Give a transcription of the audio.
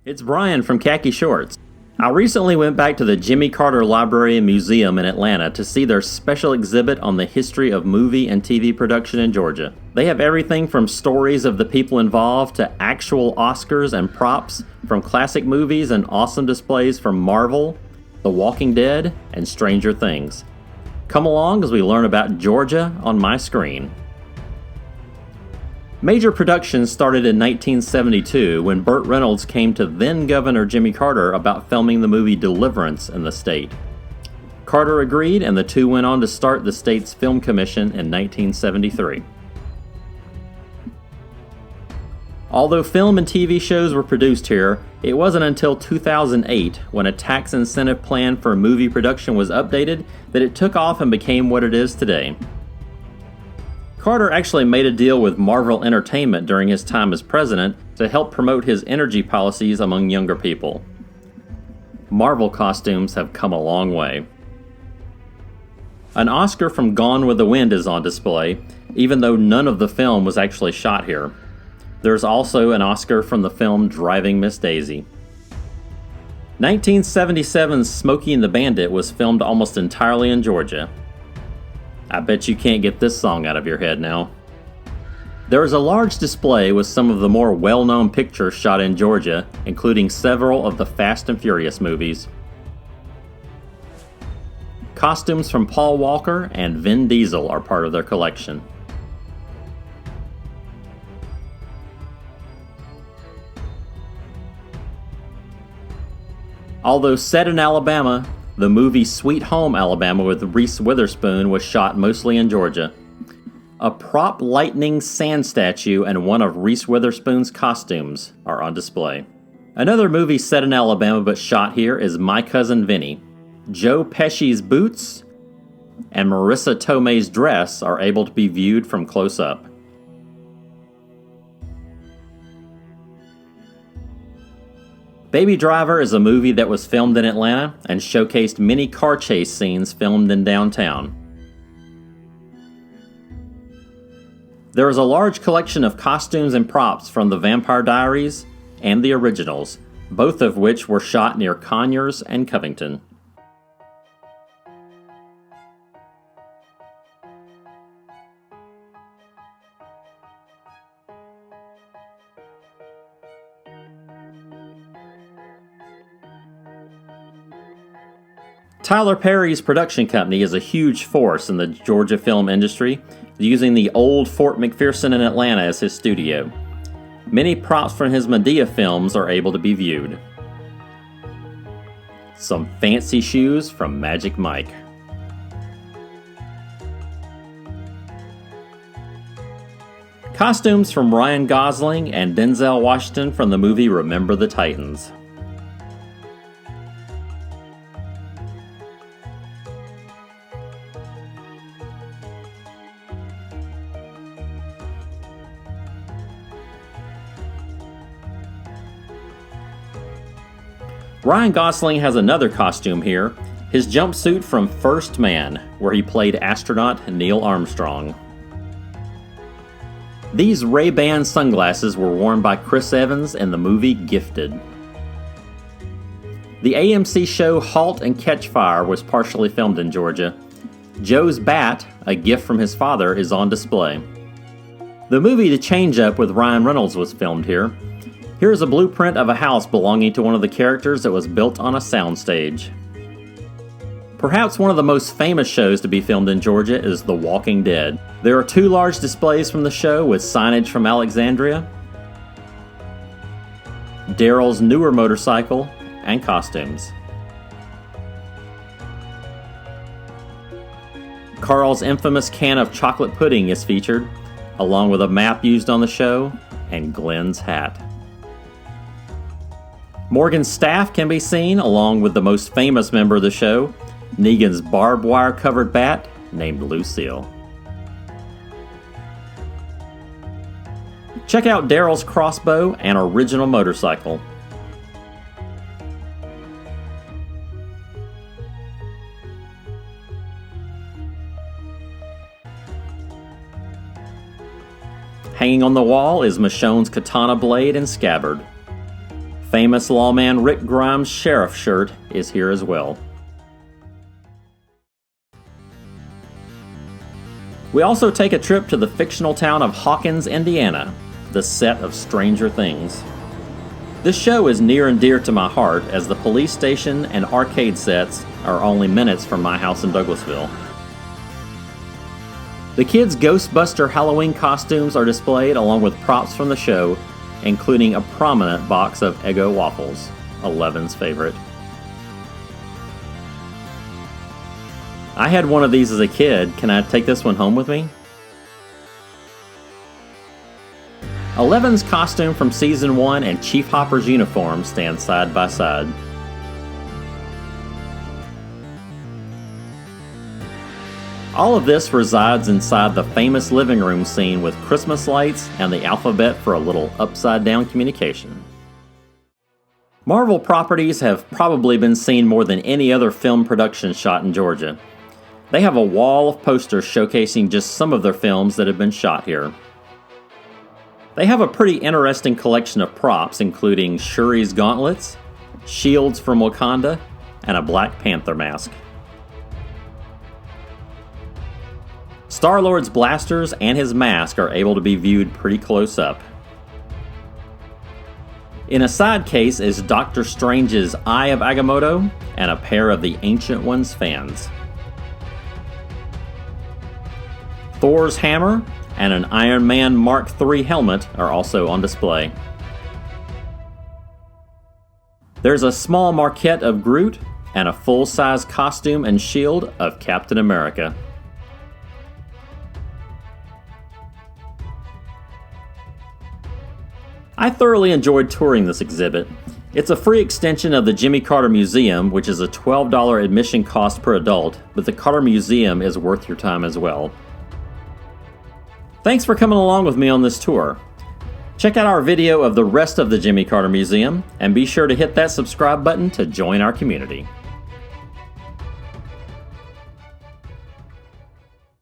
It's Brian from Khaki Shorts. I recently went back to the Jimmy Carter Library and Museum in Atlanta to see their special exhibit on the history of movie and TV production in Georgia. They have everything from stories of the people involved to actual Oscars and props from classic movies and awesome displays from Marvel, The Walking Dead, and Stranger Things. Come along as we learn about Georgia on my screen. Major production started in 1972 when Burt Reynolds came to then-Governor Jimmy Carter about filming the movie Deliverance in the state. Carter agreed, and the two went on to start the state's film commission in 1973. Although film and TV shows were produced here, it wasn't until 2008, when a tax incentive plan for movie production was updated, that it took off and became what it is today. Carter actually made a deal with Marvel Entertainment during his time as president to help promote his energy policies among younger people. Marvel costumes have come a long way. An Oscar from Gone with the Wind is on display, even though none of the film was actually shot here. There's also an Oscar from the film Driving Miss Daisy. 1977's Smokey and the Bandit was filmed almost entirely in Georgia. I bet you can't get this song out of your head now. There is a large display with some of the more well-known pictures shot in Georgia, including several of the Fast and Furious movies. Costumes from Paul Walker and Vin Diesel are part of their collection. Although set in Alabama, the movie Sweet Home Alabama with Reese Witherspoon was shot mostly in Georgia. A prop lightning sand statue and one of Reese Witherspoon's costumes are on display. Another movie set in Alabama but shot here is My Cousin Vinny. Joe Pesci's boots and Marissa Tomei's dress are able to be viewed from close up. Baby Driver is a movie that was filmed in Atlanta and showcased many car chase scenes filmed in downtown. There is a large collection of costumes and props from The Vampire Diaries and the originals, both of which were shot near Conyers and Covington. Tyler Perry's production company is a huge force in the Georgia film industry, using the old Fort McPherson in Atlanta as his studio. Many props from his Madea films are able to be viewed. Some fancy shoes from Magic Mike. Costumes from Ryan Gosling and Denzel Washington from the movie Remember the Titans. Ryan Gosling has another costume here, his jumpsuit from First Man, where he played astronaut Neil Armstrong. These Ray-Ban sunglasses were worn by Chris Evans in the movie Gifted. The AMC show Halt and Catch Fire was partially filmed in Georgia. Joe's bat, a gift from his father, is on display. The movie The Change-Up with Ryan Reynolds was filmed here. Here is a blueprint of a house belonging to one of the characters that was built on a soundstage. Perhaps one of the most famous shows to be filmed in Georgia is The Walking Dead. There are two large displays from the show with signage from Alexandria, Daryl's newer motorcycle, and costumes. Carl's infamous can of chocolate pudding is featured, along with a map used on the show, and Glenn's hat. Morgan's staff can be seen along with the most famous member of the show, Negan's barbed wire covered bat named Lucille. Check out Daryl's crossbow and original motorcycle. Hanging on the wall is Michonne's katana blade and scabbard. famous lawman Rick Grimes' sheriff shirt is here as well. We also take a trip to the fictional town of Hawkins, Indiana, the set of Stranger Things. This show is near and dear to my heart as the police station and arcade sets are only minutes from my house in Douglasville. The kids' Ghostbuster Halloween costumes are displayed along with props from the show, including a prominent box of Eggo waffles, Eleven's favorite. I had one of these as a kid. Can I take this one home with me? Eleven's costume from Season 1 and Chief Hopper's uniform stand side by side. All of this resides inside the famous living room scene with Christmas lights and the alphabet for a little upside-down communication. Marvel properties have probably been seen more than any other film production shot in Georgia. They have a wall of posters showcasing just some of their films that have been shot here. They have a pretty interesting collection of props, including Shuri's gauntlets, shields from Wakanda, and a Black Panther mask. Star-Lord's blasters and his mask are able to be viewed pretty close up. In a side case is Doctor Strange's Eye of Agamotto and a pair of the Ancient One's fans. Thor's hammer and an Iron Man Mark III helmet are also on display. There's a small maquette of Groot and a full-size costume and shield of Captain America. I thoroughly enjoyed touring this exhibit. It's a free extension of the Jimmy Carter Museum, which is a $12 admission cost per adult, but the Carter Museum is worth your time as well. Thanks for coming along with me on this tour. Check out our video of the rest of the Jimmy Carter Museum, and be sure to hit that subscribe button to join our community.